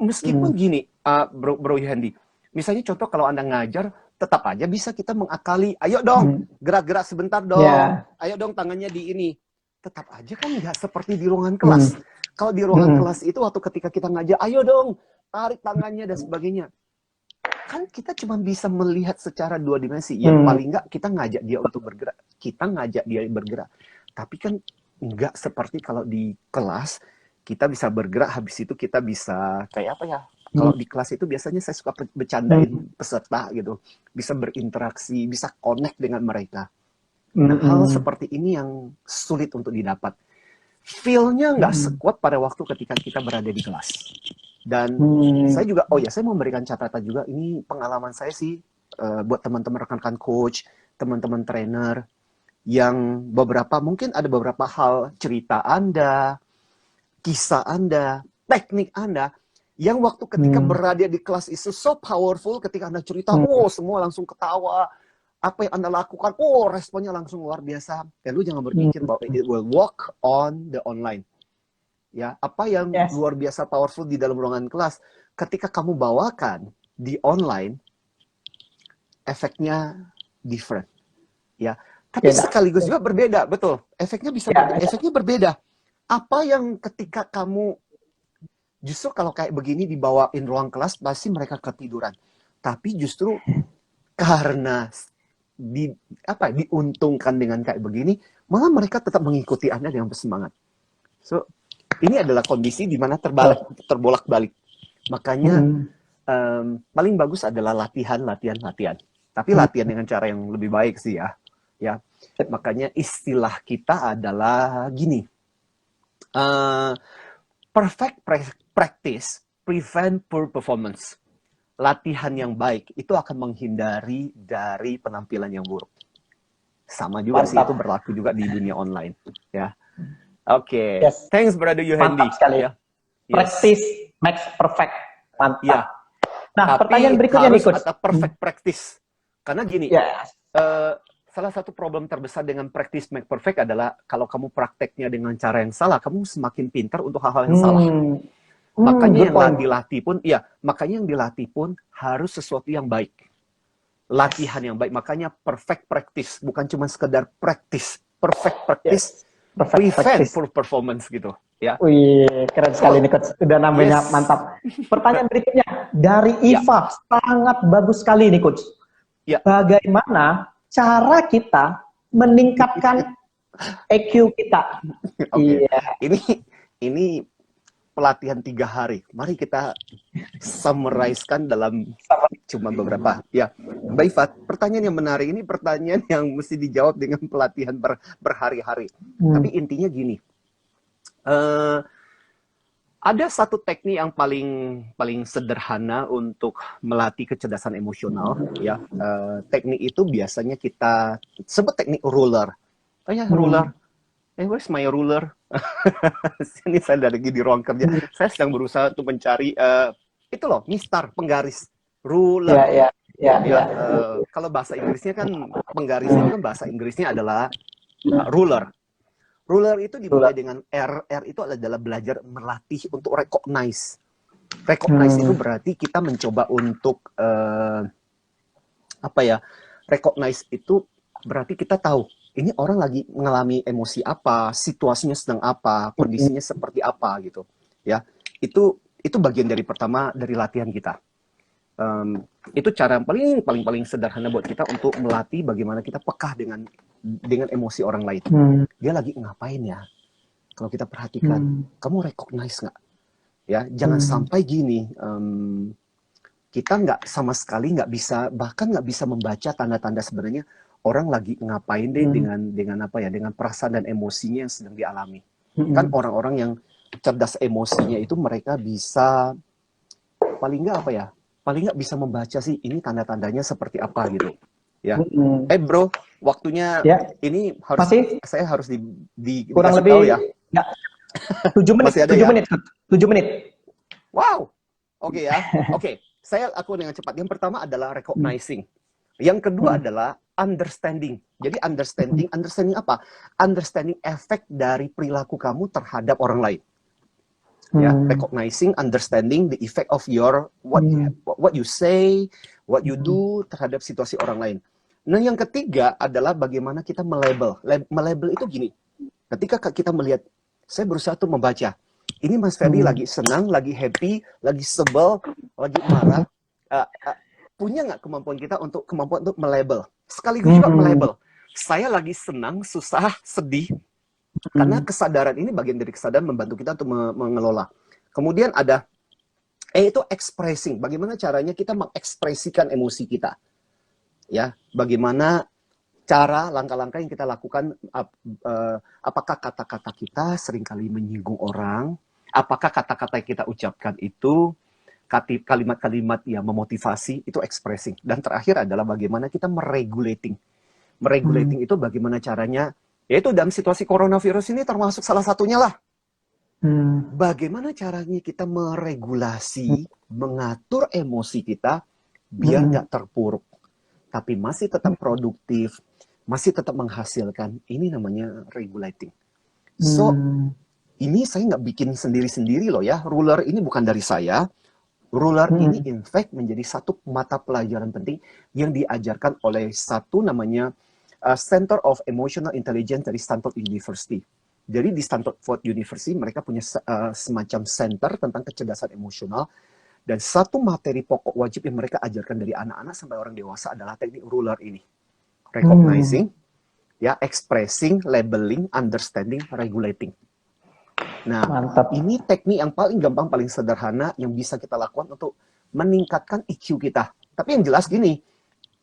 meskipun gini, bro UND. Misalnya contoh kalau Anda ngajar, tetap aja bisa kita mengakali, ayo dong, gerak-gerak sebentar dong, ayo dong tangannya di ini. Tetap aja kan nggak seperti di ruangan kelas. Kalau di ruangan kelas itu waktu ketika kita ngajar, ayo dong, tarik tangannya dan sebagainya. Kan kita cuma bisa melihat secara 2 dimensi. Yang paling nggak kita ngajak dia untuk bergerak. Kita ngajak dia bergerak. Tapi kan nggak seperti kalau di kelas, kita bisa bergerak, habis itu kita bisa, kayak apa ya? Kalau di kelas itu biasanya saya suka bercandain peserta gitu. Bisa berinteraksi, bisa connect dengan mereka. Nah, hal seperti ini yang sulit untuk didapat. Feel-nya nggak sekuat pada waktu ketika kita berada di kelas. Dan saya juga, saya mau memberikan catatan juga. Ini pengalaman saya sih, buat teman-teman rekan-rekan coach, teman-teman trainer, yang mungkin ada beberapa hal cerita Anda, kisah Anda, teknik Anda, yang waktu ketika berada di kelas itu so powerful, ketika Anda cerita, semua langsung ketawa, apa yang Anda lakukan, responnya langsung luar biasa. Dan lu jangan berpikir bahwa it will work on the online. Ya, apa yang luar biasa powerful di dalam ruangan kelas, ketika kamu bawakan di online, efeknya different. Ya, tapi sekaligus juga berbeda, betul. Efeknya bisa efeknya berbeda. Apa yang ketika kamu justru kalau kayak begini dibawain ruang kelas, pasti mereka ketiduran. Tapi justru karena diuntungkan dengan kayak begini, malah mereka tetap mengikuti Anda dengan bersemangat. So, ini adalah kondisi di mana terbolak-balik. Makanya paling bagus adalah latihan. Tapi latihan dengan cara yang lebih baik sih ya. Ya, makanya istilah kita adalah gini. Perfect practice prevent poor performance. Latihan yang baik itu akan menghindari dari penampilan yang buruk. Sama juga sih, itu berlaku juga di dunia online. Ya, oke. Thanks brother Yuhendi. Mantap sekali. Ya. Practice makes perfect. Mantap. Ya. Nah, tapi pertanyaan berikutnya nih coach. Harus ada perfect practice. Karena gini. Salah satu problem terbesar dengan practice make perfect adalah kalau kamu prakteknya dengan cara yang salah, kamu semakin pintar untuk hal-hal yang salah. Makanya yang dilatih pun harus sesuatu yang baik. Latihan yang baik. Makanya perfect practice, bukan cuma sekedar practice. Perfect practice, prevent poor performance gitu. Ya. Wih, keren sekali nih coach. Udah namanya mantap. Pertanyaan berikutnya dari Iva, sangat bagus sekali nih coach. Bagaimana cara kita meningkatkan EQ kita? Ini pelatihan 3 hari. Mari kita summarize-kan dalam cuma beberapa. Ya, Mbak Ifat, pertanyaan yang menarik ini pertanyaan yang mesti dijawab dengan pelatihan berhari-hari. Tapi intinya gini, ada satu teknik yang paling sederhana untuk melatih kecerdasan emosional. Ya, teknik itu biasanya kita sebut teknik ruler. Oh ya, ruler. Where's my ruler? Sini saya lagi di ruang kerja. Saya sedang berusaha untuk mencari itu loh, mistar, penggaris, ruler. Kalau bahasa Inggrisnya kan penggarisnya kan bahasa Inggrisnya adalah ruler. Ruler itu dimulai dengan R. R itu adalah belajar melatih untuk recognize. Recognize itu berarti kita mencoba untuk recognize itu berarti kita tahu ini orang lagi mengalami emosi apa, situasinya sedang apa, kondisinya seperti apa gitu. Ya, itu bagian dari pertama dari latihan kita. Itu cara yang paling sederhana buat kita untuk melatih bagaimana kita peka dengan emosi orang lain. Dia lagi ngapain ya? Kalau kita perhatikan, kamu recognize nggak? Ya, jangan sampai gini. Kita nggak sama sekali bahkan nggak bisa membaca tanda-tanda sebenarnya orang lagi ngapain deh dengan perasaan dan emosinya yang sedang dialami. Kan orang-orang yang cerdas emosinya itu mereka bisa paling nggak bisa membaca sih ini tanda-tandanya seperti apa gitu. Ya. Bro, waktunya ini saya harus kurang lebih tahu ya. 7 menit. 7 menit. Wow. Oke ya. Oke. Saya lakukan dengan cepat. Yang pertama adalah recognizing. Yang kedua adalah understanding. Jadi understanding apa? Understanding efek dari perilaku kamu terhadap orang lain. Ya, recognizing, understanding the effect of your what you say, what you do terhadap situasi orang lain. Nah, yang ketiga adalah bagaimana kita melabel. Melabel itu gini. Ketika kita melihat, saya berusaha tuh membaca. Ini Mas Ferdi lagi senang, lagi happy, lagi sebel, lagi marah. Punya nggak kemampuan untuk melabel? Sekaligus juga melabel. Saya lagi senang, susah, sedih. Karena kesadaran ini bagian dari kesadaran membantu kita untuk mengelola. Kemudian ada itu expressing. Bagaimana caranya kita mengekspresikan emosi kita? Ya, bagaimana cara langkah-langkah yang kita lakukan? Apakah kata-kata kita seringkali menyinggung orang? Apakah kata-kata yang kita ucapkan itu kalimat-kalimat yang memotivasi? Itu expressing. Dan terakhir adalah bagaimana kita meregulating. Meregulating itu bagaimana caranya? Yaitu dalam situasi coronavirus ini termasuk salah satunya lah. Bagaimana caranya kita meregulasi, mengatur emosi kita biar nggak terpuruk, tapi masih tetap produktif, masih tetap menghasilkan. Ini namanya regulating. So, ini saya nggak bikin sendiri-sendiri loh ya. Ruler ini bukan dari saya. Ruler ini in fact menjadi satu mata pelajaran penting yang diajarkan oleh satu namanya Center of Emotional Intelligence dari Stanford University. Jadi di Stanford University mereka punya semacam center tentang kecerdasan emosional, dan satu materi pokok wajib yang mereka ajarkan dari anak-anak sampai orang dewasa adalah teknik ruler ini. Recognizing, ya, expressing, labeling, understanding, regulating. Nah, mantap. Ini teknik yang paling gampang, paling sederhana yang bisa kita lakukan untuk meningkatkan EQ kita. Tapi yang jelas gini,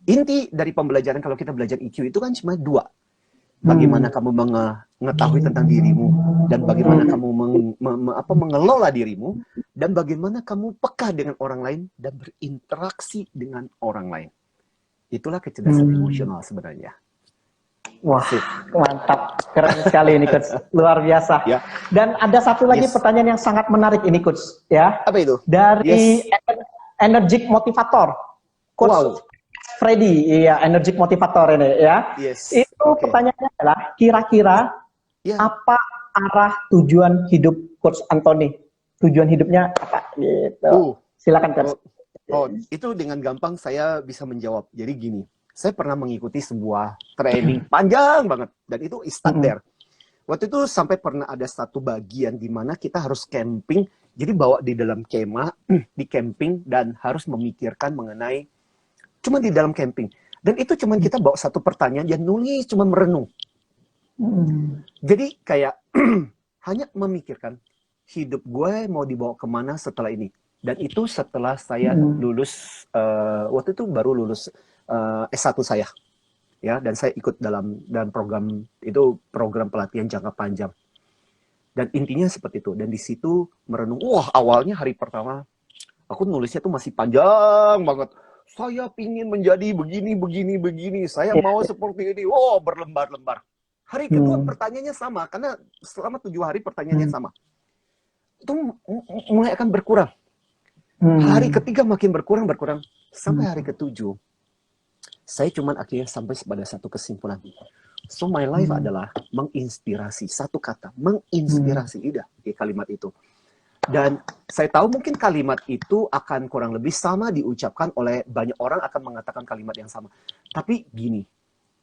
inti dari pembelajaran kalau kita belajar EQ itu kan cuma 2. Bagaimana kamu mengetahui tentang dirimu, dan bagaimana kamu mengelola dirimu, dan bagaimana kamu peka dengan orang lain dan berinteraksi dengan orang lain. Itulah kecerdasan emosional sebenarnya. Wah, mantap. Keren sekali ini, Coach. Luar biasa. Ya. Dan ada satu lagi pertanyaan yang sangat menarik ini, Coach. Ya. Apa itu? Dari Energic Motivator. Coach Freddy, iya, Energic Motivator ini ya. Itu pertanyaannya adalah, kira-kira apa arah tujuan hidup Coach Anthony? Tujuan hidupnya apa? Gitu. Silakan, Coach. Itu dengan gampang saya bisa menjawab. Jadi gini, saya pernah mengikuti sebuah training panjang banget, dan itu start there. Waktu itu sampai pernah ada satu bagian di mana kita harus camping, jadi bawa di dalam kemah, di camping, dan harus memikirkan mengenai cuma di dalam camping. Dan itu cuma kita bawa satu pertanyaan, dan nulis, cuma merenung. Jadi kayak hanya memikirkan, hidup gue mau dibawa kemana setelah ini. Dan itu setelah saya lulus, waktu itu baru lulus S1 saya. Ya, dan saya ikut dalam program itu, program pelatihan jangka panjang. Dan intinya seperti itu. Dan di situ merenung, wah awalnya hari pertama, aku nulisnya tuh masih panjang banget. Saya pingin menjadi begini, begini, begini. Saya mau seperti ini. Wow, berlembar-lembar. Hari kedua pertanyaannya sama, karena selama 7 hari pertanyaannya sama. Itu mulai akan berkurang. Hari ketiga makin berkurang, sampai hari ketujuh. Saya cuman akhirnya sampai pada satu kesimpulan. So my life adalah menginspirasi. Satu kata, menginspirasi. Udah, kalimat itu. Dan saya tahu mungkin kalimat itu akan kurang lebih sama diucapkan oleh banyak orang, akan mengatakan kalimat yang sama. Tapi gini,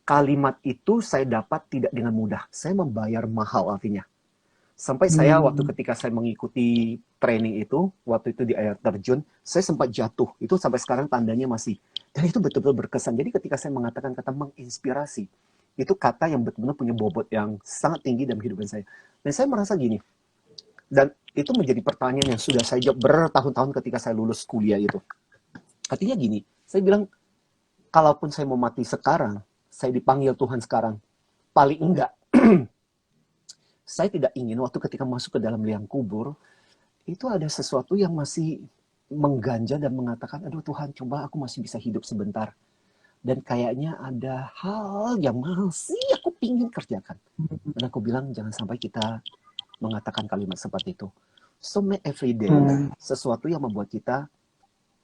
kalimat itu saya dapat tidak dengan mudah. Saya membayar mahal artinya. Sampai saya waktu ketika saya mengikuti training itu, waktu itu di air terjun, saya sempat jatuh. Itu sampai sekarang tandanya masih. Dan itu betul-betul berkesan. Jadi ketika saya mengatakan kata menginspirasi, itu kata yang betul-betul punya bobot yang sangat tinggi dalam kehidupan saya. Dan saya merasa gini, dan itu menjadi pertanyaan yang sudah saya jawab bertahun-tahun ketika saya lulus kuliah itu. Artinya gini, saya bilang, kalaupun saya mau mati sekarang, saya dipanggil Tuhan sekarang, paling enggak, saya tidak ingin waktu ketika masuk ke dalam liang kubur, itu ada sesuatu yang masih mengganja dan mengatakan, aduh Tuhan, coba aku masih bisa hidup sebentar. Dan kayaknya ada hal yang masih aku pingin kerjakan. Dan aku bilang, jangan sampai kita mengatakan kalimat seperti itu. So make every day sesuatu yang membuat kita,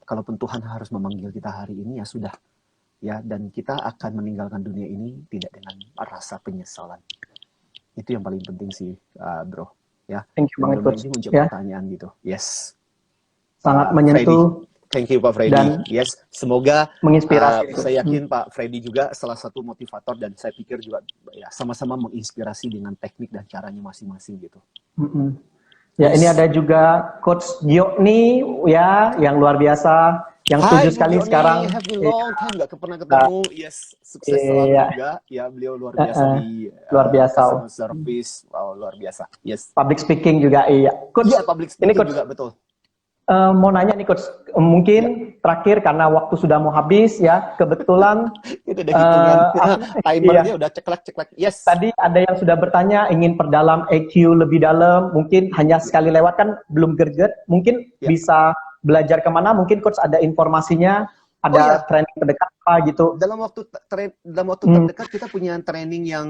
kalaupun Tuhan harus memanggil kita hari ini, ya sudah. Ya, dan kita akan meninggalkan dunia ini tidak dengan rasa penyesalan. Itu yang paling penting sih, bro. Ya. Thank you banget, Coach. Ini menjawab pertanyaan gitu. Yes. Sangat menyentuh. Freddy. Thank you Pak Freddy. Dan yes, semoga menginspirasi. Saya yakin Pak Freddy juga salah satu motivator, dan saya pikir juga ya sama-sama menginspirasi dengan teknik dan caranya masing-masing gitu. Ya, ini ada juga Coach Gio nih, ya, yang luar biasa, yang setuju sekali sekarang. Have been long time nggak pernah ketemu. Yes, sukses selalu juga. Ya, beliau luar biasa di luar biasa. Customer service. Wow, luar biasa. Yes. Public speaking juga, iya. Coach, iya, public speaking ini Coach, juga betul. Mau nanya nih Coach, mungkin terakhir karena waktu sudah mau habis ya, kebetulan itu udah hitungan, timernya udah ceklek. Yes. Tadi ada yang sudah bertanya ingin perdalam EQ lebih dalam, mungkin hanya sekali lewat kan belum greget, mungkin bisa belajar kemana? Mungkin Coach ada informasinya, ada training terdekat apa gitu? Dalam waktu terdekat kita punya training yang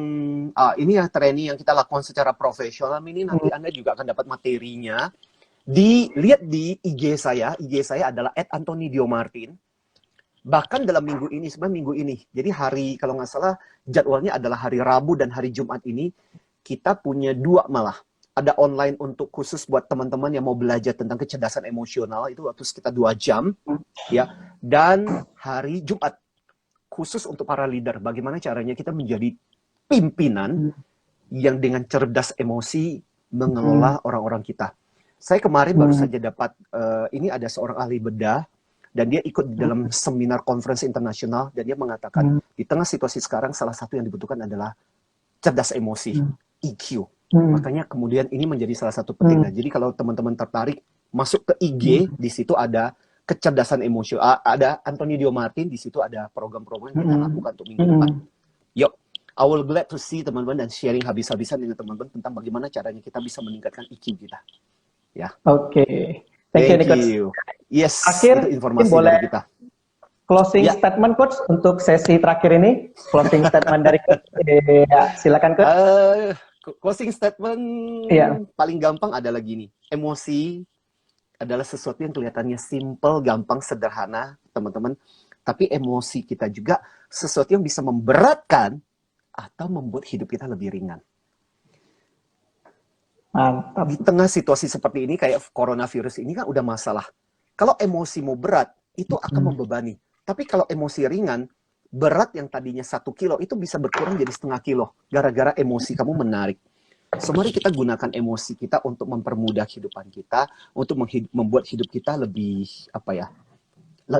ini ya, training yang kita lakukan secara profesional. Ini nanti Anda juga akan dapat materinya. Lihat di IG saya adalah @AntoniDioMartin. Bahkan dalam minggu ini, sebenarnya minggu ini, jadi hari, kalau nggak salah, jadwalnya adalah hari Rabu dan hari Jumat ini, kita punya 2 malah. Ada online untuk khusus buat teman-teman yang mau belajar tentang kecerdasan emosional, itu waktu sekitar 2 jam. Ya. Dan hari Jumat, khusus untuk para leader, bagaimana caranya kita menjadi pimpinan yang dengan cerdas emosi mengelola orang-orang kita. Saya kemarin baru saja dapat, ini ada seorang ahli bedah, dan dia ikut di dalam seminar conference internasional, dan dia mengatakan, di tengah situasi sekarang, salah satu yang dibutuhkan adalah cerdas emosi, EQ. Makanya kemudian ini menjadi salah satu penting. Nah, jadi kalau teman-teman tertarik, masuk ke IG, di situ ada kecerdasan emosi, ada Anthony Diomartin, di situ ada program-program yang kita lakukan untuk minggu depan. Yuk, I will glad to see teman-teman dan sharing habis-habisan dengan teman-teman tentang bagaimana caranya kita bisa meningkatkan EQ kita. Ya. Oke. Thank you. Yes. Akhir informasi boleh dari kita. Closing statement Coach untuk sesi terakhir ini. Closing statement dari Coach. Silakan Coach. Closing statement paling gampang adalah gini. Emosi adalah sesuatu yang kelihatannya simple, gampang, sederhana, teman-teman. Tapi emosi kita juga sesuatu yang bisa memberatkan atau membuat hidup kita lebih ringan. Mantap. Di tengah situasi seperti ini, kayak coronavirus ini kan udah masalah. Kalau emosimu berat, itu akan membebani. Tapi kalau emosi ringan, berat yang tadinya 1 kilo, itu bisa berkurang jadi 0,5 kilo. Gara-gara emosi kamu menarik. So, mari kita gunakan emosi kita untuk mempermudah kehidupan kita, untuk membuat hidup kita lebih,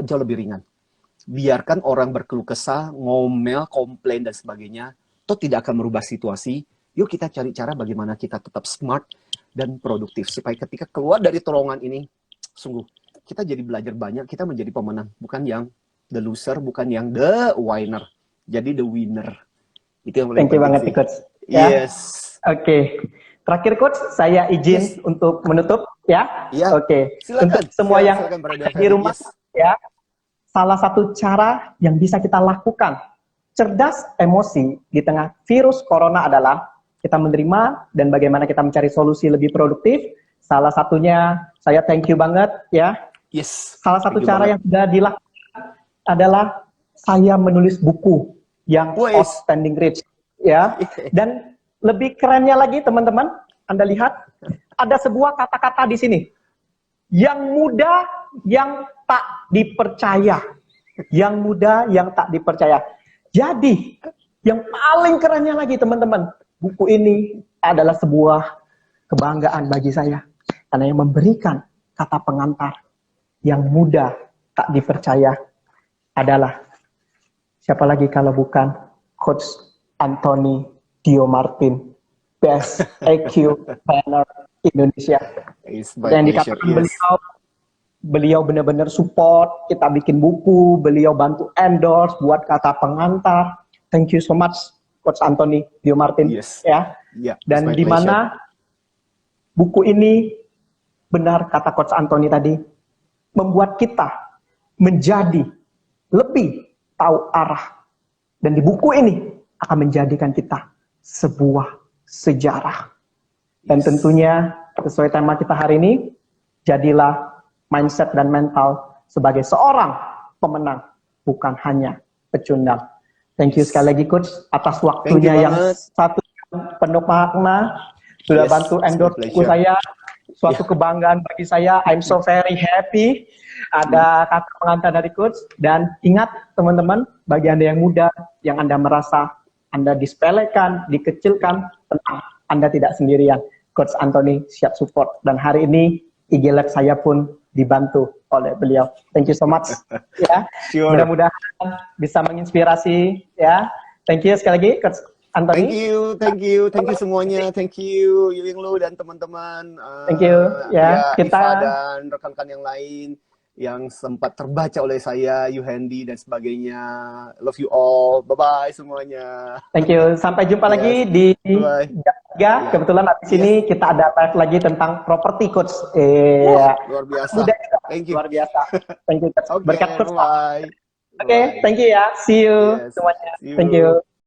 jauh lebih ringan. Biarkan orang berkeluh kesah, ngomel, komplain, dan sebagainya. Itu tidak akan merubah situasi. Yuk kita cari cara bagaimana kita tetap smart dan produktif. Supaya ketika keluar dari terowongan ini, sungguh kita jadi belajar banyak, kita menjadi pemenang, bukan yang the loser, bukan yang the winner. Jadi the winner. Itu yang paling Thank you penting banget sih. nih Coach. Ya. Yes. Oke. Terakhir Coach, saya izin untuk menutup ya. Iya. Oke. Silakan. Untuk semua yang silakan, Brother di Ferry. rumah Yes. ya, salah satu cara yang bisa kita lakukan cerdas emosi di tengah virus corona adalah kita menerima dan bagaimana kita mencari solusi lebih produktif. Salah satunya saya thank you banget ya. Yes. Salah satu Thank you cara banget. yang sudah dilakukan adalah saya menulis buku yang Wes. Outstanding Rich ya. Dan lebih kerennya lagi teman-teman, Anda lihat ada sebuah kata-kata di sini. Yang muda yang tak dipercaya. Yang muda yang tak dipercaya. Jadi, yang paling kerennya lagi teman-teman, buku ini adalah sebuah kebanggaan bagi saya. Karena yang memberikan kata pengantar yang mudah tak dipercaya adalah siapa lagi kalau bukan Coach Anthony Dio Martin, Best EQ Trainer Indonesia. It's my Dan pleasure. dikatakan Yes. beliau benar-benar support, kita bikin buku, beliau bantu endorse, buat kata pengantar. Thank you so much Coach Anthony Dio Martin. Yes. Ya. Yeah, it's Dan my di pleasure. mana buku ini, benar kata Coach Anthony tadi, membuat kita menjadi lebih tahu arah. Dan di buku ini akan menjadikan kita sebuah sejarah. Dan tentunya sesuai tema kita hari ini, jadilah mindset dan mental sebagai seorang pemenang, bukan hanya pecundang. Thank you sekali lagi Coach atas waktunya yang banget. satu penuh makna, sudah Yes, bantu it's my endorse buku pleasure. saya. Suatu kebanggaan bagi saya. I'm so very happy ada kata pengantar dari Coach. Dan ingat teman-teman, bagi Anda yang muda, yang Anda merasa Anda disepelekan, dikecilkan, tenang, Anda tidak sendirian. Coach Anthony siap support. Dan hari ini IG Live saya pun dibantu oleh beliau. Thank you so much. Ya, Sure. mudah-mudahan bisa menginspirasi. Ya, thank you sekali lagi Coach Anthony. Thank you semuanya, thank you Yuying Lu dan teman-teman. Thank you. Ya, kita Iva dan rekan-rekan yang lain yang sempat terbaca oleh saya, Yuhendi dan sebagainya. Love you all. Bye-bye semuanya. thank you. Sampai jumpa lagi di Bye. jam 3. Kebetulan habis ini kita ada live lagi tentang properti Coach. Iya. Luar biasa. Mudah juga. Thank you. Luar biasa. Thank you Coach. Oke, Berkat Coach. bye. Oke, thank you ya. See you Yes, semuanya. see you. Thank you.